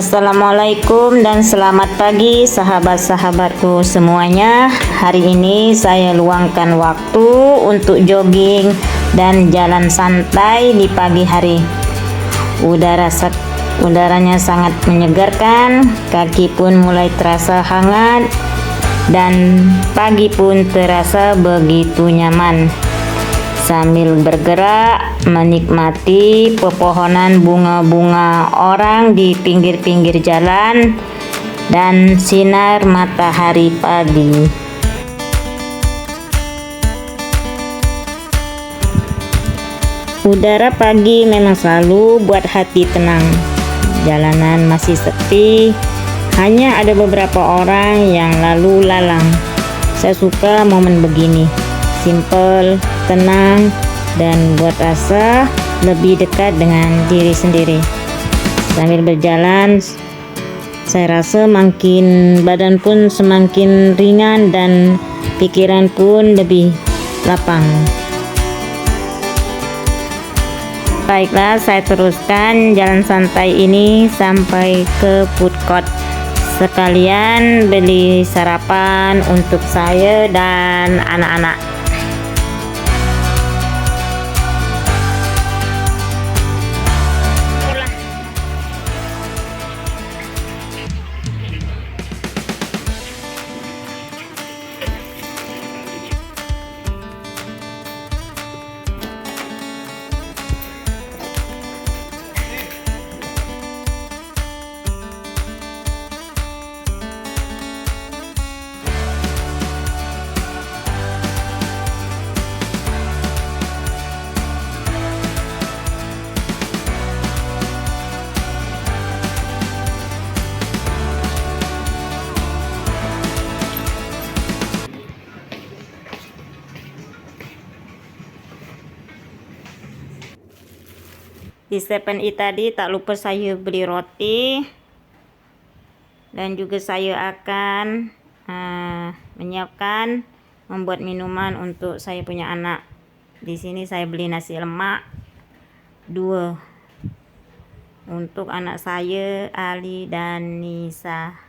Assalamualaikum dan selamat pagi sahabat-sahabatku semuanya. Hari ini saya luangkan waktu untuk jogging dan jalan santai di pagi hari. Udaranya sangat menyegarkan, kaki pun mulai terasa hangat dan pagi pun terasa begitu nyaman. Sambil bergerak menikmati pepohonan bunga-bunga orang di pinggir-pinggir jalan dan sinar matahari pagi. Udara pagi memang selalu buat hati tenang. Jalanan masih sepi, hanya ada beberapa orang yang lalu lalang. Saya suka momen begini, simple, tenang, dan buat rasa lebih dekat dengan diri sendiri. Sambil berjalan, saya rasa badan pun semakin ringan dan pikiran pun lebih lapang. Baiklah, saya teruskan jalan santai ini sampai ke food court. Sekalian beli sarapan untuk saya dan anak-anak. Di 7 tadi tak lupa saya beli roti, dan juga saya akan menyiapkan membuat minuman untuk saya punya anak. Di sini saya beli nasi lemak 2 untuk anak saya, Ali dan Nisa.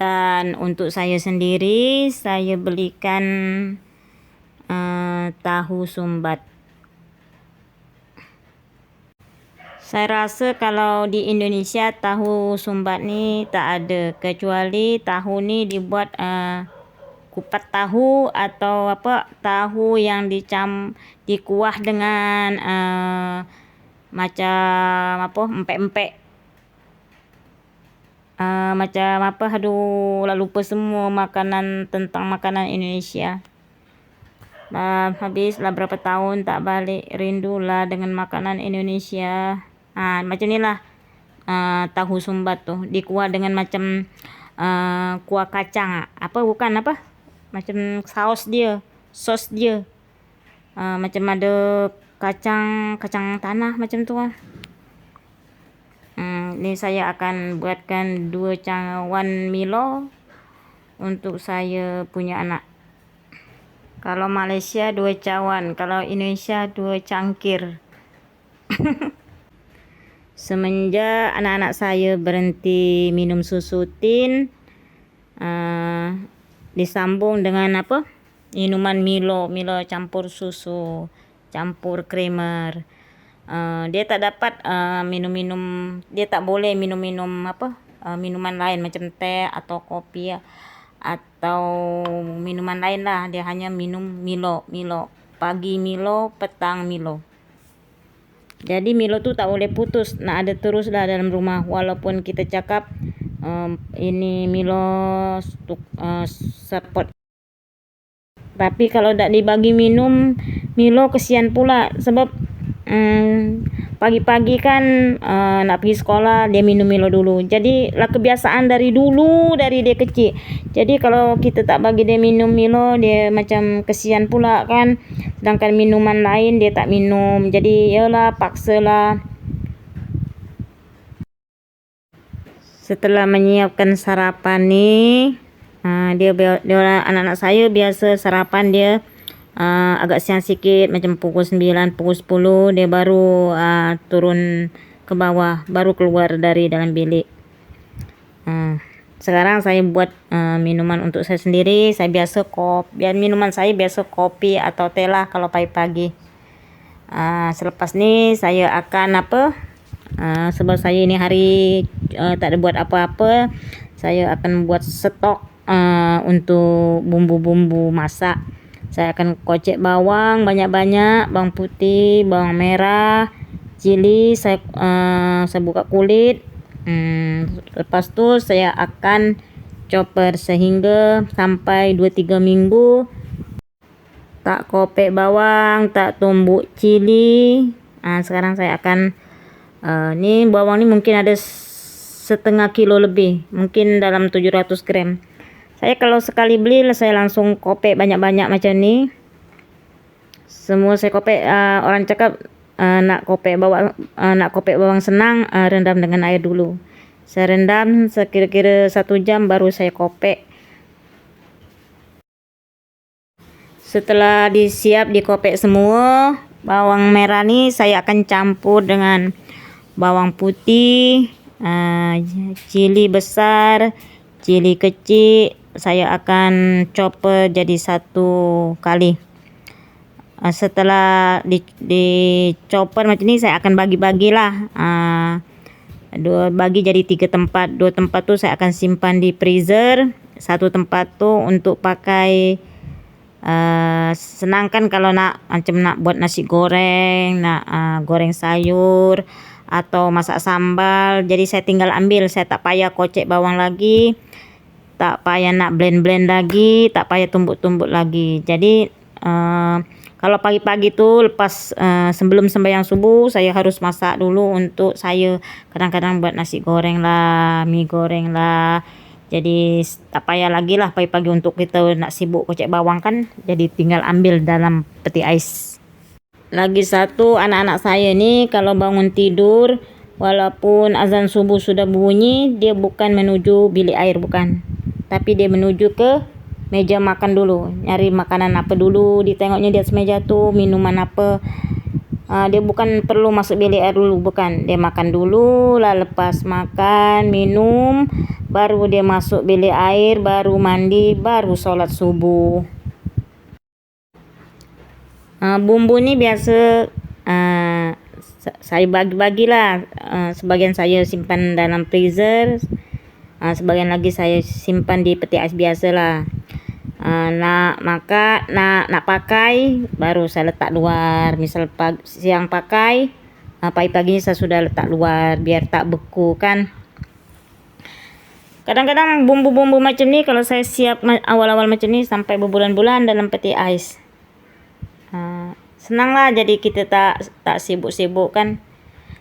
Dan untuk saya sendiri, saya belikan tahu sumbat. Saya rasa kalau di Indonesia tahu sumbat ni tak ada, kecuali tahu ni dibuat kupat tahu atau tahu yang dikuah dengan macam empek-empek. Lupa semua tentang makanan Indonesia. Habislah berapa tahun tak balik, rindulah dengan makanan Indonesia. Macam ni lah, tahu sumbat tu dikuah dengan macam kuah kacang, macam sos dia, macam ada kacang tanah macam tu lah. Ni saya akan buatkan 2 cawan Milo untuk saya punya anak. Kalau Malaysia 2 cawan, kalau Indonesia 2 cangkir. Semenjak anak-anak saya berhenti minum susu tin, disambung dengan minuman Milo campur susu, campur creamer. Dia tak dapat dia tak boleh minum minuman lain macam teh atau kopi atau minuman lain lah. Dia hanya minum Milo, pagi Milo, petang Milo. Jadi Milo tu tak boleh putus, nak ada terus lah dalam rumah, walaupun kita cakap ini Milo support. Tapi kalau tak dibagi minum Milo, kesian pula, sebab pagi-pagi kan nak pergi sekolah, dia minum Milo dulu. Jadi lah kebiasaan dari dulu, dari dia kecil. Jadi kalau kita tak bagi dia minum Milo, dia macam kesian pula kan. Sedangkan minuman lain dia tak minum. Jadi yalah, paksalah. Setelah menyiapkan sarapan ni, dia anak-anak saya biasa sarapan dia agak siang sikit macam pukul 9, pukul 10 dia baru turun ke bawah, baru keluar dari dalam bilik. Sekarang saya buat minuman untuk saya sendiri. Saya biasa minuman saya biasa kopi atau teh lah kalau pagi-pagi. Selepas ni saya akan sebab saya ini hari tak ada buat apa-apa, saya akan buat stok untuk bumbu-bumbu masak. Saya akan kocek bawang banyak-banyak, bawang putih, bawang merah, cili. Saya buka kulit. Lepas tu saya akan chopper sehingga sampai 2-3 minggu tak kopek bawang, tak tumbuk cili. Sekarang saya akan ni bawang ni mungkin ada setengah kilo lebih, mungkin dalam 700 gram. Saya kalau sekali beli saya langsung kopek banyak-banyak macam ni. Semua saya kopek. Orang cakap nak kopek bawang senang, rendam dengan air dulu. Saya rendam sekira-kira 1 jam baru saya kopek. Setelah dikopek semua, bawang merah ni saya akan campur dengan bawang putih, cili besar, cili kecil. Saya akan chopper jadi satu kali. Setelah di chopper macam ni, saya akan bagi-bagilah. Bagi jadi 3 tempat. 2 tempat tu saya akan simpan di freezer. 1 tempat tu untuk pakai senang kan kalau nak buat nasi goreng, nak goreng sayur atau masak sambal. Jadi saya tinggal ambil, saya tak payah kocek bawang lagi, tak payah nak blend lagi, tak payah tumbuk-tumbuk lagi. Jadi kalau pagi-pagi tu lepas sebelum sembahyang subuh, saya harus masak dulu untuk saya kadang-kadang buat nasi goreng lah, mie goreng lah. Jadi tak payah lagi lah pagi-pagi untuk kita nak sibuk kocek bawang kan. Jadi tinggal ambil dalam peti ais. Lagi satu, anak-anak saya ni kalau bangun tidur, walaupun azan subuh sudah bunyi, dia bukan menuju bilik air, bukan. Tapi dia menuju ke meja makan dulu, nyari makanan apa dulu, ditengoknya di atas meja tu minuman apa. Dia bukan perlu masuk bilik air dulu, bukan. Dia makan dulu lah, lepas makan minum baru dia masuk bilik air, baru mandi, baru solat subuh. Bumbu ni biasa saya bagi-bagilah. Sebagian saya simpan dalam freezer, sebagian lagi saya simpan di peti ais biasalah. Nak makan, nak pakai baru saya letak luar. Misal siang pakai, pagi-paginya saya sudah letak luar biar tak beku kan. Kadang-kadang bumbu-bumbu macam ni kalau saya siap awal-awal macam ni sampai berbulan-bulan dalam peti ais. Senang lah, jadi kita tak sibuk-sibuk kan.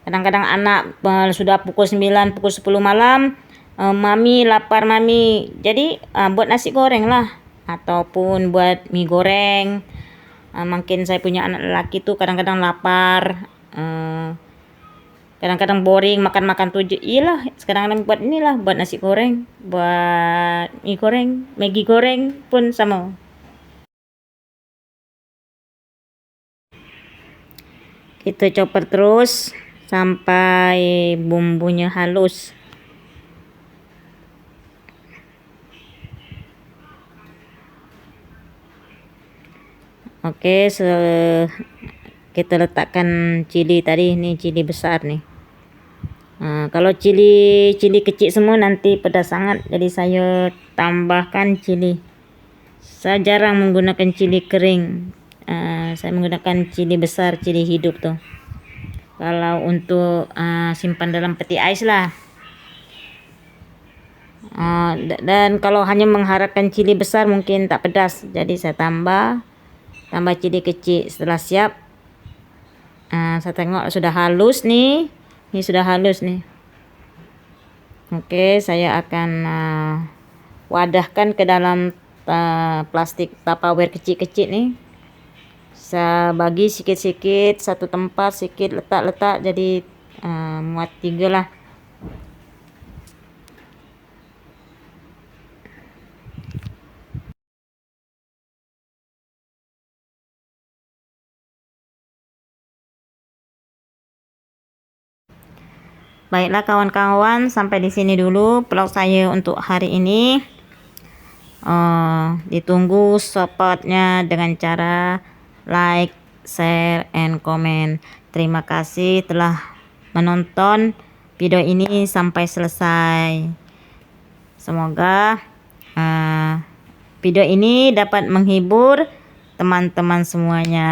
Kadang-kadang anak sudah pukul 9, pukul 10 malam, mami lapar mami, jadi buat nasi goreng lah ataupun buat mie goreng. Mungkin saya punya anak lelaki tu kadang-kadang lapar, kadang-kadang boring makan-makan tu je. Iyalah, sekarang buat inilah, buat nasi goreng, buat mie goreng, Maggi goreng pun sama. Kita chopper terus sampai bumbunya halus. Oke, kita letakkan cili tadi, ni cili besar nih. Kalau cili kecil semua nanti pedas sangat, jadi saya tambahkan cili. Saya jarang menggunakan cili kering. Saya menggunakan cili besar, cili hidup tuh. Kalau untuk simpan dalam peti ais lah. Dan kalau hanya mengharapkan cili besar mungkin tak pedas, jadi saya tambah cili kecil. Setelah siap, saya tengok sudah halus nih. Ini sudah halus nih. Oke, saya akan wadahkan ke dalam plastik Tupperware kecil-kecil nih. Saya bagi sikit-sikit, satu tempat sikit letak-letak, jadi muat 3 lah. Baiklah kawan-kawan, sampai di sini dulu vlog saya untuk hari ini. Ditunggu supportnya dengan cara like, share, and comment. Terima kasih telah menonton video ini sampai selesai. Semoga video ini dapat menghibur teman-teman semuanya.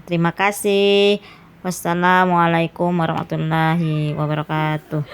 Terima kasih. Wassalamualaikum warahmatullahi wabarakatuh.